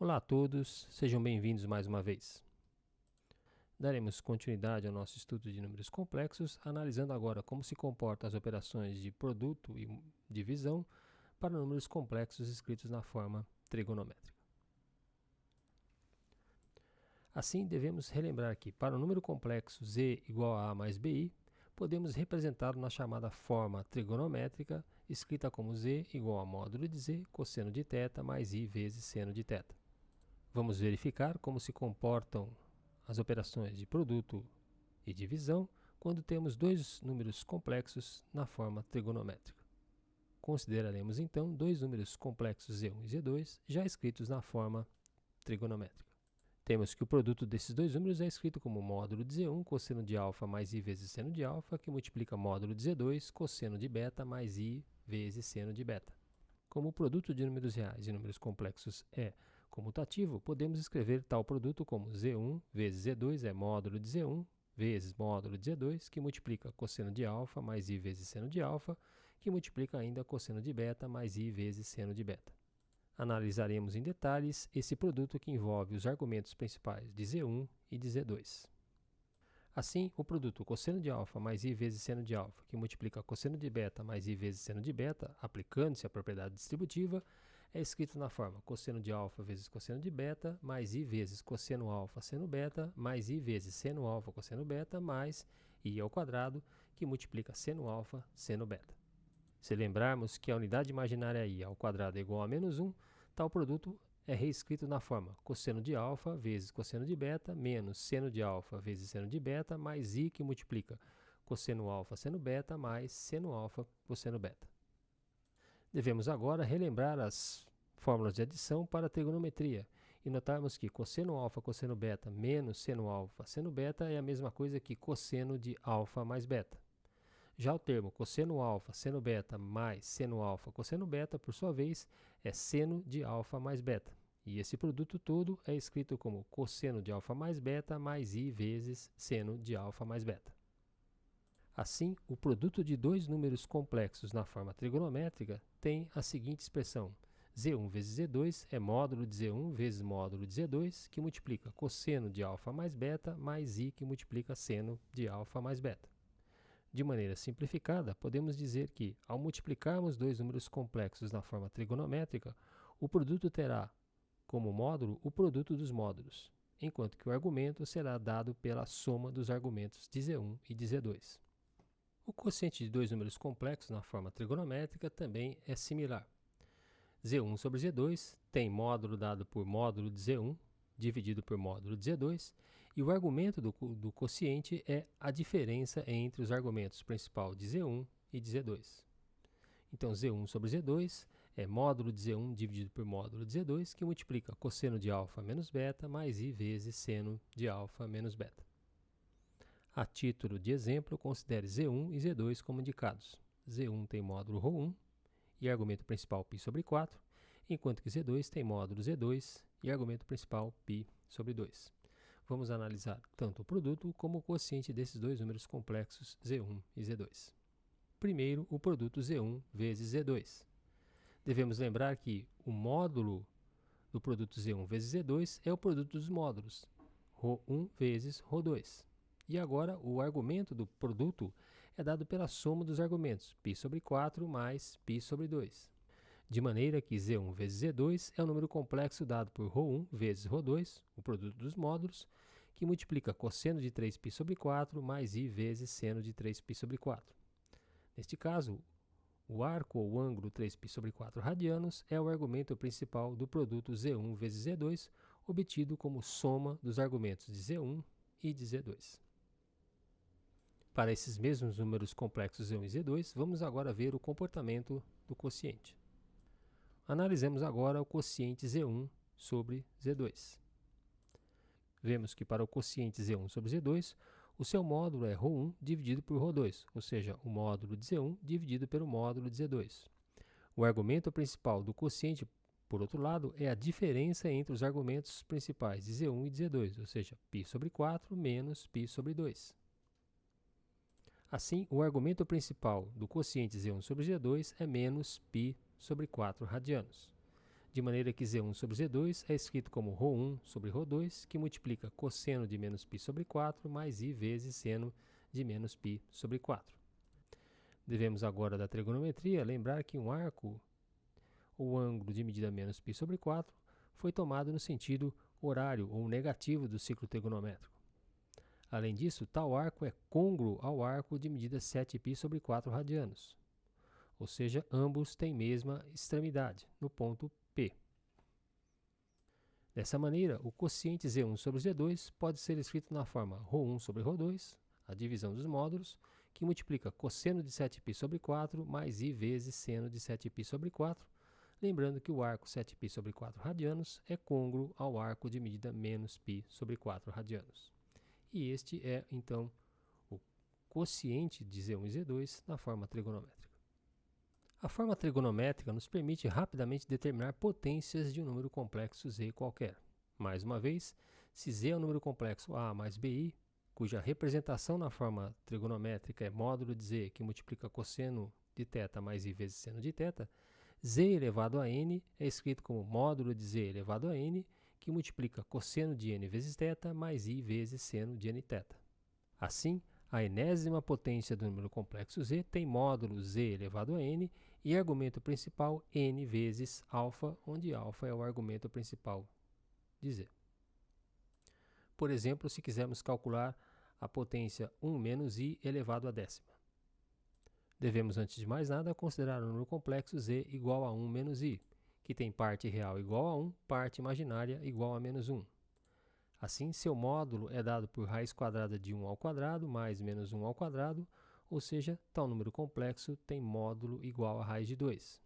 Olá a todos, sejam bem-vindos mais uma vez. Daremos continuidade ao nosso estudo de números complexos, analisando agora como se comportam as operações de produto e divisão para números complexos escritos na forma trigonométrica. Assim, devemos relembrar que, para o número complexo z igual a mais bi, podemos representá-lo na chamada forma trigonométrica, escrita como z igual a módulo de z cosseno de θ mais i vezes seno de θ. Vamos verificar como se comportam as operações de produto e divisão quando temos dois números complexos na forma trigonométrica. Consideraremos então dois números complexos z1 e z2 já escritos na forma trigonométrica. Temos que o produto desses dois números é escrito como módulo de z1 cosseno de α mais i vezes seno de α, que multiplica módulo de z2 cosseno de beta mais i vezes seno de beta. Como o produto de números reais e números complexos é comutativo, podemos escrever tal produto como z1 vezes z2 é módulo de z1 vezes módulo de z2, que multiplica cosseno de α mais i vezes seno de α, que multiplica ainda cosseno de beta mais i vezes seno de beta. Analisaremos em detalhes esse produto que envolve os argumentos principais de z1 e de z2. Assim, o produto cosseno de α mais i vezes seno de α, que multiplica cosseno de beta mais i vezes seno de beta, aplicando-se a propriedade distributiva, é escrito na forma cosseno de α vezes cosseno de beta, mais i vezes cosseno α seno beta, mais i vezes seno α cosseno beta, mais i ao quadrado, que multiplica seno α seno beta. Se lembrarmos que a unidade imaginária i ao quadrado é igual a menos 1, tal produto é reescrito na forma cosseno de α vezes cosseno de beta, menos seno de α vezes seno de beta, mais i que multiplica cosseno α seno beta, mais seno α cosseno beta. Devemos agora relembrar as fórmulas de adição para a trigonometria e notarmos que cosseno α cosseno beta menos seno α seno beta é a mesma coisa que cosseno de α mais beta. Já o termo cosseno α seno beta mais seno α cosseno beta, por sua vez, é seno de α mais beta. E esse produto todo é escrito como cosseno de α mais beta mais i vezes seno de α mais beta. Assim, o produto de dois números complexos na forma trigonométrica tem a seguinte expressão: z1 vezes z2 é módulo de z1 vezes módulo de z2, que multiplica cosseno de α mais beta mais i que multiplica seno de α mais beta. De maneira simplificada, podemos dizer que, ao multiplicarmos dois números complexos na forma trigonométrica, o produto terá como módulo o produto dos módulos, enquanto que o argumento será dado pela soma dos argumentos de z1 e de z2. O quociente de dois números complexos na forma trigonométrica também é similar. z1 sobre z2 tem módulo dado por módulo de z1, dividido por módulo de z2, e o argumento do quociente é a diferença entre os argumentos principal de z1 e de z2. Então, z1 sobre z2 é módulo de z1 dividido por módulo de z2, que multiplica cosseno de α menos beta mais i vezes seno de α menos beta. A título de exemplo, considere z1 e z2 como indicados. z1 tem módulo ρ1 e argumento principal π sobre 4, enquanto que z2 tem módulo z2 e argumento principal π sobre 2. Vamos analisar tanto o produto como o quociente desses dois números complexos z1 e z2. Primeiro, o produto z1 vezes z2. Devemos lembrar que o módulo do produto z1 vezes z2 é o produto dos módulos, ρ1 vezes ρ2. E agora, o argumento do produto é dado pela soma dos argumentos, π sobre 4 mais π sobre 2. De maneira que z1 vezes z2 é um número complexo dado por ρ1 vezes ρ2, o produto dos módulos, que multiplica cosseno de 3π sobre 4 mais i vezes seno de 3π sobre 4. Neste caso, o arco ou ângulo 3π sobre 4 radianos é o argumento principal do produto z1 vezes z2, obtido como soma dos argumentos de z1 e de z2. Para esses mesmos números complexos z1 e z2, vamos agora ver o comportamento do quociente. Analisemos agora o quociente z1 sobre z2. Vemos que para o quociente z1 sobre z2, o seu módulo é ρ1 dividido por ρ2, ou seja, o módulo de z1 dividido pelo módulo de z2. O argumento principal do quociente, por outro lado, é a diferença entre os argumentos principais de z1 e de z2, ou seja, π sobre 4 menos π sobre 2. Assim, o argumento principal do quociente z1 sobre z2 é menos π sobre 4 radianos. de maneira que Z1 sobre Z2 é escrito como ρ1 sobre ρ2, que multiplica cosseno de menos π sobre 4 mais I vezes seno de menos π sobre 4. Devemos agora da trigonometria lembrar que um arco ou ângulo de medida menos π sobre 4 foi tomado no sentido horário ou negativo do ciclo trigonométrico. Além disso, tal arco é côngruo ao arco de medida 7π sobre 4 radianos, ou seja, ambos têm mesma extremidade, no ponto P. Dessa maneira, o quociente Z1 sobre Z2 pode ser escrito na forma ρ1 sobre ρ2, a divisão dos módulos, que multiplica cosseno de 7π sobre 4 mais I vezes seno de 7π sobre 4, lembrando que o arco 7π sobre 4 radianos é côngruo ao arco de medida menos π sobre 4 radianos. E este é, então, o quociente de Z1 e Z2 na forma trigonométrica. A forma trigonométrica nos permite rapidamente determinar potências de um número complexo Z qualquer. Mais uma vez, se Z é um número complexo A mais BI, cuja representação na forma trigonométrica é módulo de Z, que multiplica cosseno de θ mais I vezes seno de θ, Z elevado a n é escrito como módulo de Z elevado a n, que multiplica cosseno de n vezes θ mais I vezes seno de nθ. Assim, a enésima potência do número complexo Z tem módulo Z elevado a n e argumento principal n vezes alfa, onde alfa é o argumento principal de Z. Por exemplo, se quisermos calcular a potência 1 menos I elevado à décima. Devemos, antes de mais nada, considerar o número complexo Z igual a 1 menos I, que tem parte real igual a 1, parte imaginária igual a menos 1. Assim, seu módulo é dado por raiz quadrada de 1 ao quadrado mais menos 1 ao quadrado, ou seja, tal número complexo tem módulo igual a raiz de 2.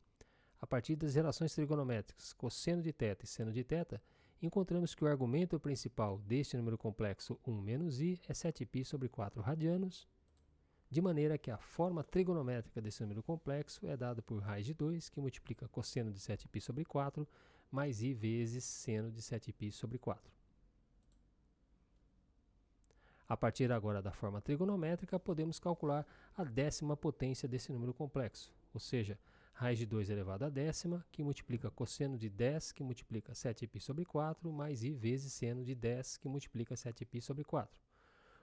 A partir das relações trigonométricas cosseno de θ e seno de θ, encontramos que o argumento principal deste número complexo 1 menos I é 7π sobre 4 radianos, de maneira que a forma trigonométrica desse número complexo é dada por raiz de 2, que multiplica cosseno de 7π sobre 4, mais I vezes seno de 7π sobre 4. A partir agora da forma trigonométrica, podemos calcular a décima potência desse número complexo, ou seja, raiz de 2 elevado à décima, que multiplica cosseno de 10, que multiplica 7π sobre 4, mais I vezes seno de 10, que multiplica 7π sobre 4.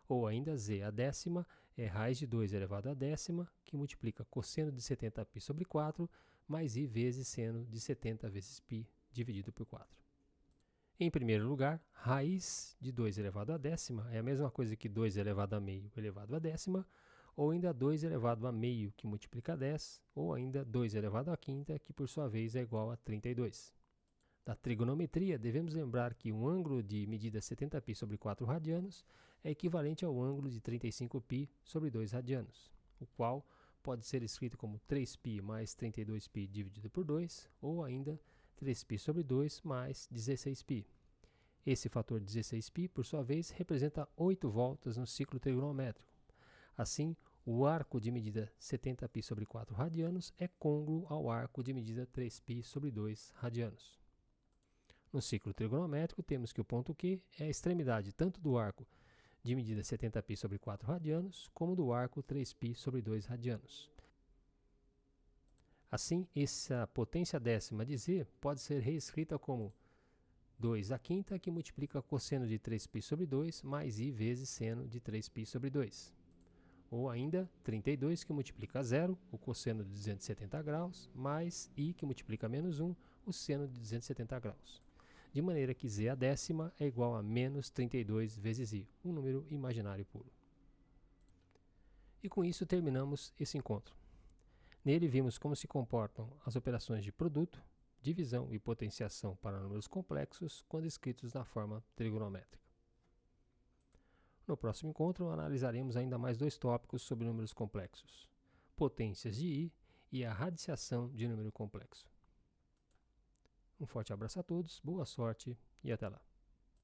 Ou ainda Z a décima é raiz de 2 elevado à décima, que multiplica cosseno de 70π sobre 4, mais I vezes seno de 70 vezes π dividido por 4. Em primeiro lugar, raiz de 2 elevado à décima é a mesma coisa que 2 elevado a meio elevado à décima, ou ainda 2 elevado a meio, que multiplica 10, ou ainda 2 elevado à quinta, que por sua vez é igual a 32. Da trigonometria, devemos lembrar que um ângulo de medida 70π sobre 4 radianos é equivalente ao ângulo de 35π sobre 2 radianos, o qual pode ser escrito como 3π mais 32π dividido por 2, ou ainda 3π sobre 2 mais 16π. Esse fator 16π, por sua vez, representa 8 voltas no ciclo trigonométrico. Assim, o arco de medida 70π sobre 4 radianos é côngruo ao arco de medida 3π sobre 2 radianos. No ciclo trigonométrico, temos que o ponto Q é a extremidade tanto do arco de medida 70π sobre 4 radianos, como do arco 3π sobre 2 radianos. Assim, essa potência décima de Z pode ser reescrita como 2 à quinta, que multiplica cosseno de 3π sobre 2, mais I vezes seno de 3π sobre 2. Ou ainda 32, que multiplica 0, o cosseno de 270 graus, mais I, que multiplica menos 1, o seno de 270 graus. De maneira que Z a décima é igual a menos 32 vezes I, um número imaginário puro. E com isso terminamos esse encontro. Nele vimos como se comportam as operações de produto, divisão e potenciação para números complexos quando escritos na forma trigonométrica. No próximo encontro analisaremos ainda mais 2 tópicos sobre números complexos, potências de I e a radiciação de número complexo. Um forte abraço a todos, boa sorte e até lá.